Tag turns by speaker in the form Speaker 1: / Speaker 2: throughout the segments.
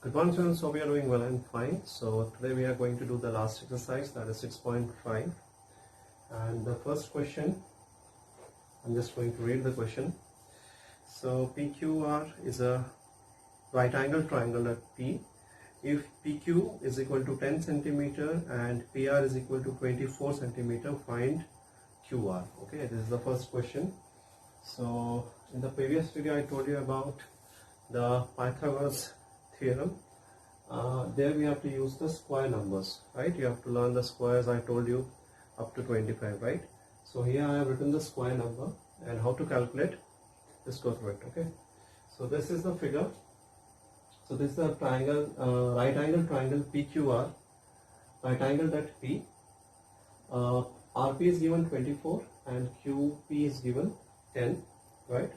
Speaker 1: Good morning students, hope you are doing well and fine. So today we are going to do the last exercise, that is 6.5, and the first question, I'm just going to read the question. So PQR is a right angle triangle at P. If PQ is equal to 10 centimeter and PR is equal to 24 centimeter, find QR. Okay, this is the first question. So in the previous video I told you about the Pythagoras theorem. There we have to use the square numbers, right? You have to learn the squares. I told you up to 25, right? So here I have written the square number and how to calculate. Just go through it. Okay, so this is the figure. So this is the triangle, right angle triangle PQR, right angle at P. RP is given 24 and QP is given 10, right?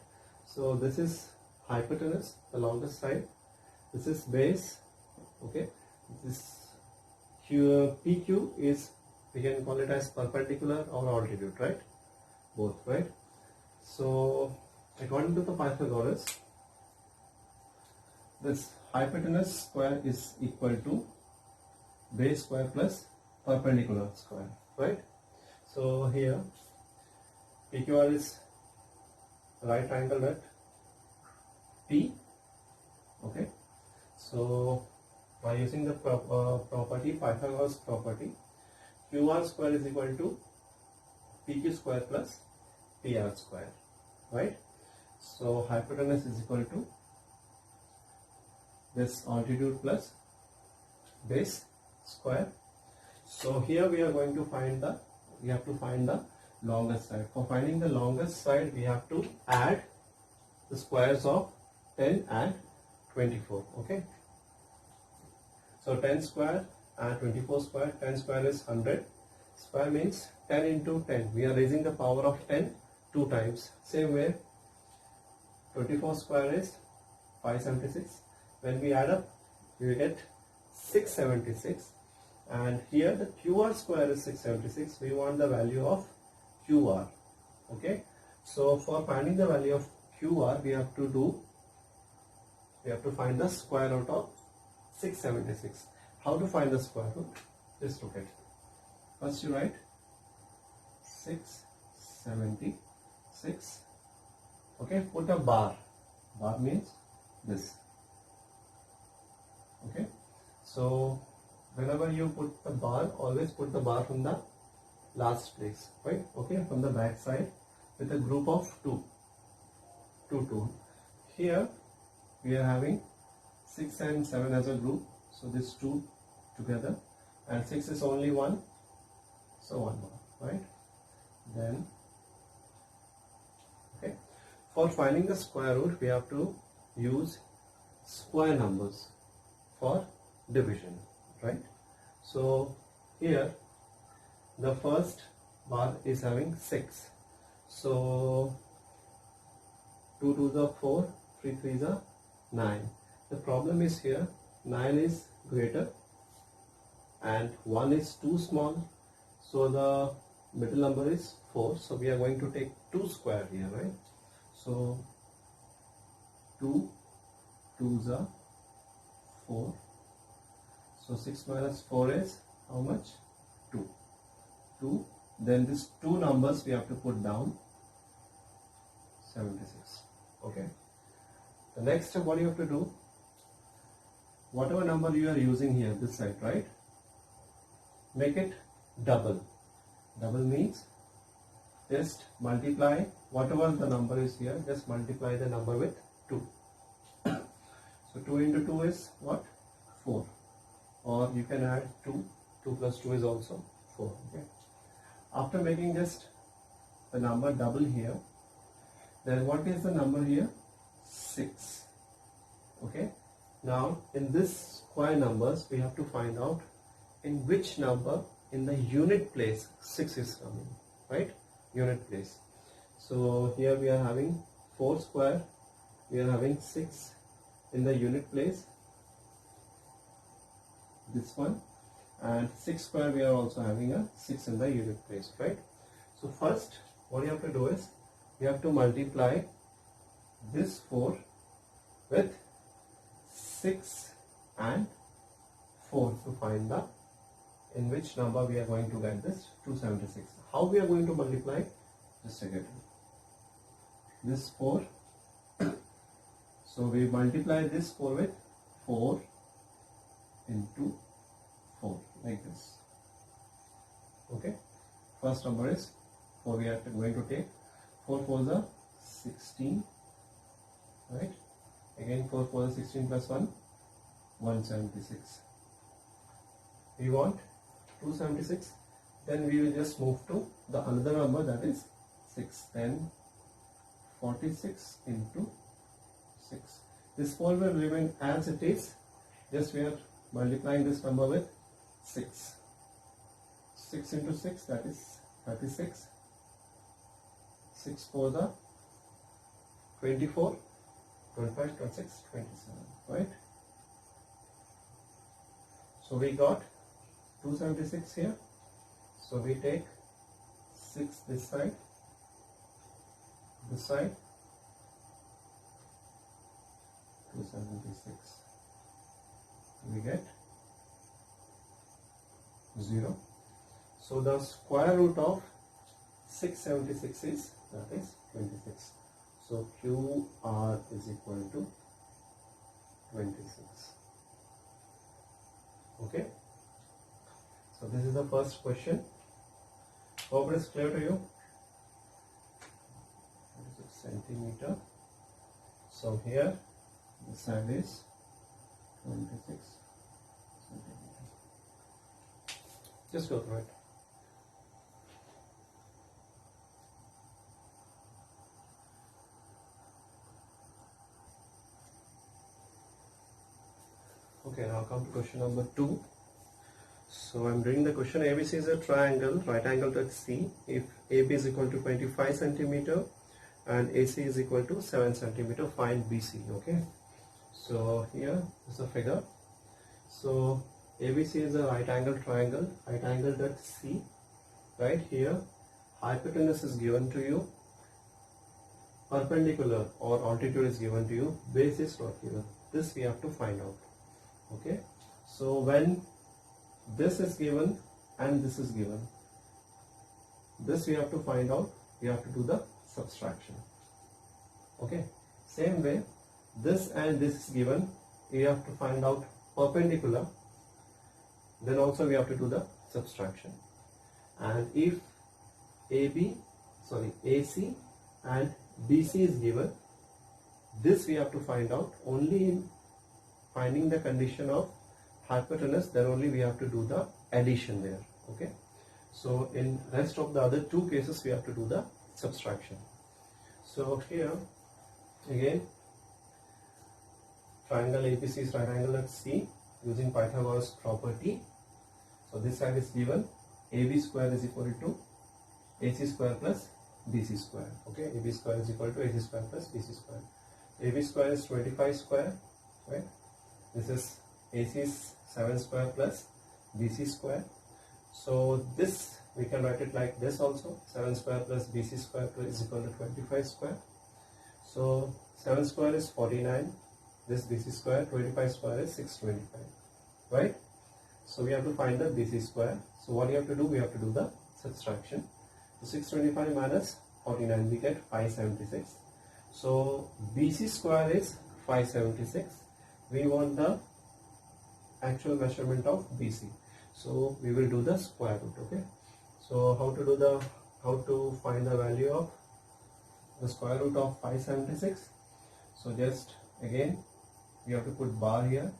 Speaker 1: So this is hypotenuse, the longest side. This is base. Okay, this PQ is, we can call it as perpendicular or altitude, right? Both, right? So according to the Pythagoras, this hypotenuse square is equal to base square plus perpendicular square, right? So here PQR is right angle at P. Okay, so by using the property, Pythagoras property, QR square is equal to PQ square plus PR square, right? So hypotenuse is equal to this altitude plus base square. So here we are going to find the, we have to find the longest side. For finding the longest side, we have to add the squares of 10 and 24. Okay, so 10 square and 24 square. 10 square is 100. Square means 10 into 10. We are raising the power of 10 two times. Same way, 24 square is 576. When we add up, we will get 676. And here the QR square is 676. We want the value of QR. Okay, so for finding the value of QR, we have to find the square root of 676. How to find the square root? Just look at it. First you write 676. Okay, put a bar. Bar means this. Okay, so whenever you put the bar, always put the bar from the last place, right? Okay, from the back side with a group of 2. Here we are having 6 and 7 as a group, so this 2 together, and 6 is only 1, so 1 more, right? Then okay, for finding the square root, we have to use square numbers for division, right? So here the first bar is having 6, so 2 2s are 4, 3 3s are 9. The problem is here 9 is greater and 1 is too small, so the middle number is 4. So we are going to take 2 square here, right? So 2 2s are 4. So 6 minus 4 is how much? 2. 2. Then these two numbers we have to put down, 76. Okay. The next step, what you have to do, whatever number you are using here, this side, right? Make it double. Double means just multiply whatever the number is here, just multiply the number with 2. So 2 into 2 is what? 4. Or you can add 2. 2 plus 2 is also 4. Okay. After making just the number double here, then what is the number here? 6. Okay. Now in this square numbers, we have to find out in which number in the unit place 6 is coming, right? Unit place. So here we are having 4 square, we are having 6 in the unit place, this one, and 6 square we are also having a 6 in the unit place, right? So first what you have to do is you have to multiply this 4 with 6 and 4 to find the in which number we are going to get this 276. How we are going to multiply? Just a second. This 4. So we multiply this 4 with 4 into 4 like this. Okay. First number is 4. We are going to take 4 4s are 16. Right. Again 4 4 is 16 plus 1, 176. We want 276. Then we will just move to the another number, that is 6. Then 46 into 6. This 4 will remain as it is. Just we are multiplying this number with 6. 6 into 6, that is 36. 6 4s are 24. 25, 26, 27, right? So we got 276 here. So we take 6 this side, two 276. We get 0. So the square root of 676 is, that is 26. So QR is equal to 26. Okay. So this is the first question. Hope it is clear to you. 26 centimeter. So here this side is 26 centimeter. Just go through it. Okay, now come to question number 2. So I'm doing the question. ABC is a triangle, right angle at C. If AB is equal to 25 centimeter and AC is equal to 7 centimeter, find BC. Okay. So here is a figure. So ABC is a right angle triangle, right angle at C. Right here, hypotenuse is given to you, perpendicular or altitude is given to you, base is not given. This we have to find out. Okay, so when this is given and this is given, this we have to find out. We have to do the subtraction. Okay, same way this and this is given, we have to find out perpendicular, then also we have to do the subtraction. And if AC and BC is given, this we have to find out only in finding the condition of hypotenuse, then only we have to do the addition there. Okay, so in rest of the other two cases we have to do the subtraction. So here again, triangle ABC is right angle at C using Pythagoras property. So this side is given, AB square is equal to AC square plus BC square. Okay, AB square is equal to AC square plus BC square. AB square is 25 square, right? This is AC is 7 square plus BC square. So this we can write it like this also, 7 square plus BC square is equal to 25 square. So 7 square is 49, this BC square, 25 square is 625, right? So we have to find the BC square. So what you have to do, we have to do the subtraction. So 625 minus 49, we get 576. So BC square is 576. We want the actual measurement of BC. So we will do the square root. Okay. So how to find the value of the square root of 576? So just again we have to put bar here.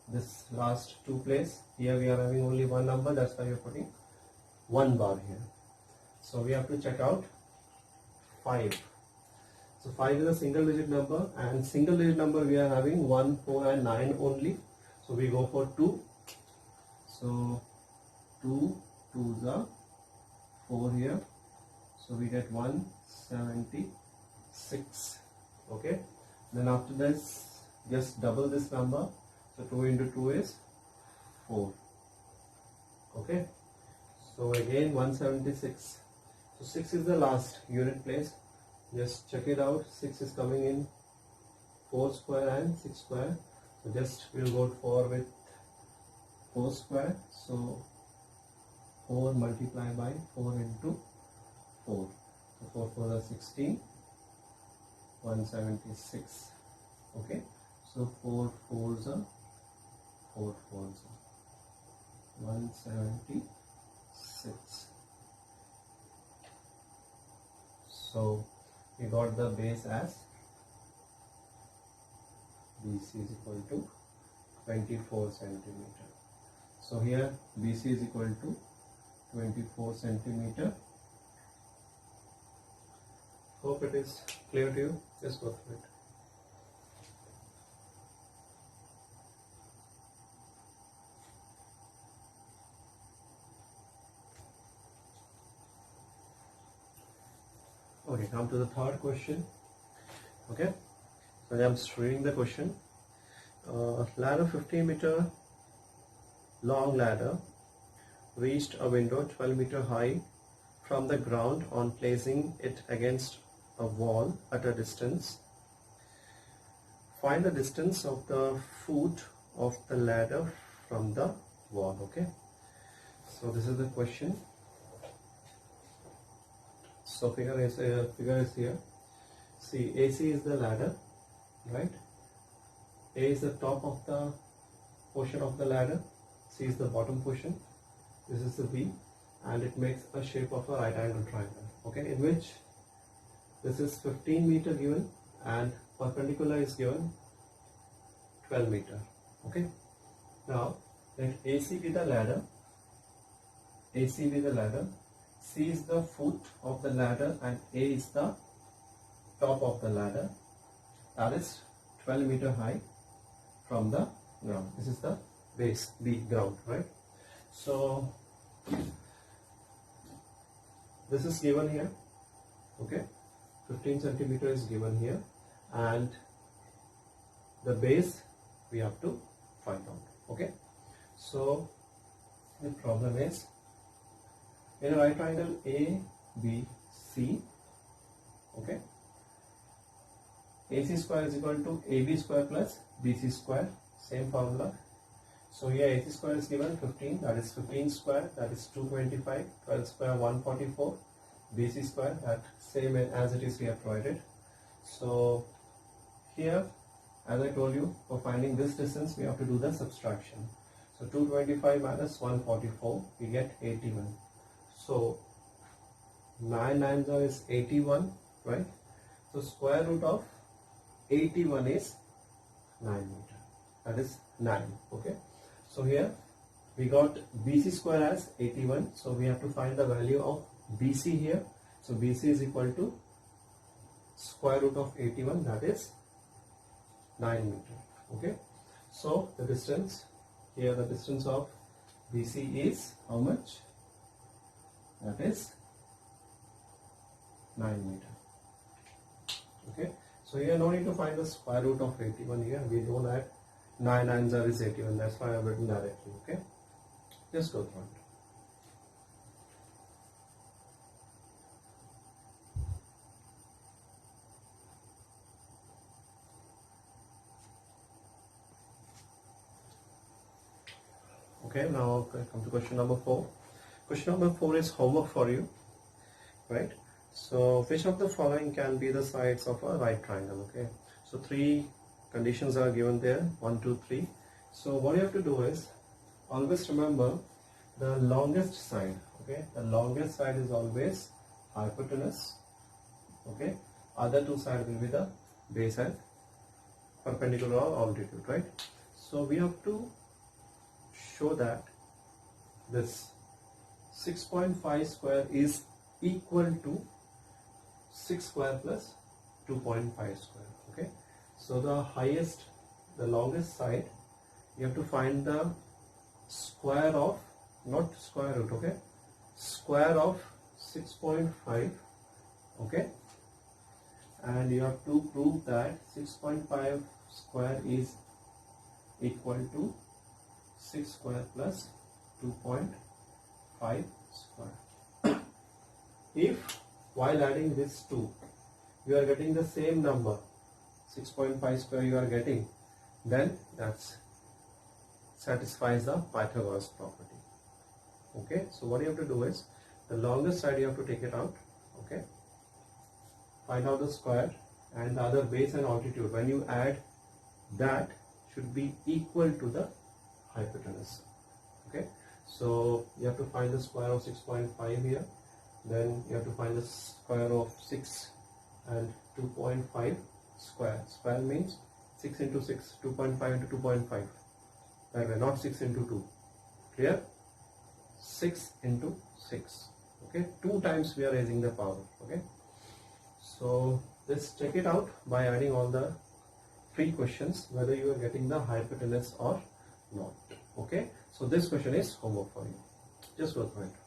Speaker 1: This last two place, here we are having only one number, that's why we are putting one bar here. So we have to check out 5. So 5 is a single digit number, and single digit number we are having 1, 4 and 9 only. So we go for 2. So 2 2s are 4 here. So we get 176. Okay. Then after this, just double this number. So 2 into 2 is 4. Okay. So again 176. So 6 is the last unit place. Just check it out. 6 is coming in 4 square and 6 square. So just we'll go for with 4 square. So 4 multiplied by 4 into 4. So 4 4 are 16, 176. Okay. So 4 4s are 4 4s are 176. So we got the base as BC is equal to 24 centimeter. So here BC is equal to 24 centimeter. Hope it is clear to you. Just go through it. Okay, come to the third question. Okay, so I'm just reading the question. Ladder 50-meter long ladder reached a window 12-meter high from the ground on placing it against a wall at a distance. Find the distance of the foot of the ladder from the wall. Okay, so this is the question. So figure is here. See, AC is the ladder, right? A is the top of the portion of the ladder. C is the bottom portion. This is the B, and it makes a shape of a right angle triangle. Okay, in which this is 15 meter given and perpendicular is given 12 meter. Okay. Now let AC be the ladder. AC be the ladder. C is the foot of the ladder and A is the top of the ladder. That is 12 meter high from the ground. This is the base, the ground, right? So this is given here. Okay, 15 centimeter is given here, and the base we have to find out. Okay, so the problem is, in a right triangle ABC, okay, AC square is equal to AB square plus BC square, same formula. So here AC square is given 15, that is 15 square, that is 225, 12 square 144, BC square, that same as it is here provided. So here, as I told you, for finding this distance we have to do the subtraction. So 225 minus 144, we get 81. So 9 9s is 81, right? So square root of 81 is 9 meter. That is 9. Okay. So here we got BC square as 81. So we have to find the value of BC here. So BC is equal to square root of 81. That is 9 meter. Okay. So the distance here, the distance of BC is how much? That is 9 meter. Okay. So here no need to find the square root of 81 here. We know that 9 9s is 81. That's why I've written directly. Okay. Just go through it. Okay. Now come to question number 4. Question number 4 is homework for you, right? So which of the following can be the sides of a right triangle? Okay. So 3 conditions are given there, 1 2 3. So what you have to do is always remember the longest side. Okay, the longest side is always hypotenuse. Okay, other 2 sides will be the base and perpendicular or altitude, right? So we have to show that this 6.5 square is equal to 6 square plus 2.5 square. Okay, so the highest, the longest side, you have to find the square of, not square root, okay, square of 6.5. Okay, and you have to prove that 6.5 square is equal to 6 square plus 2.5 square. If while adding this 2 you are getting the same number, 6.5 square you are getting, then that satisfies the Pythagoras property. Okay, so what you have to do is the longest side you have to take it out. Okay, find out the square and the other base and altitude. When you add, that should be equal to the hypotenuse. Okay, so you have to find the square of 6.5 here, then you have to find the square of 6 and 2.5 square. Square means 6 into 6, 2.5 into 2.5, that way, not 6 into 2. Clear? 6 into 6. Okay, 2 times we are raising the power. Okay, so let's check it out by adding all the 3 questions whether you are getting the hypotenuse or not. Okay, so this question is homework for you. Just work on it.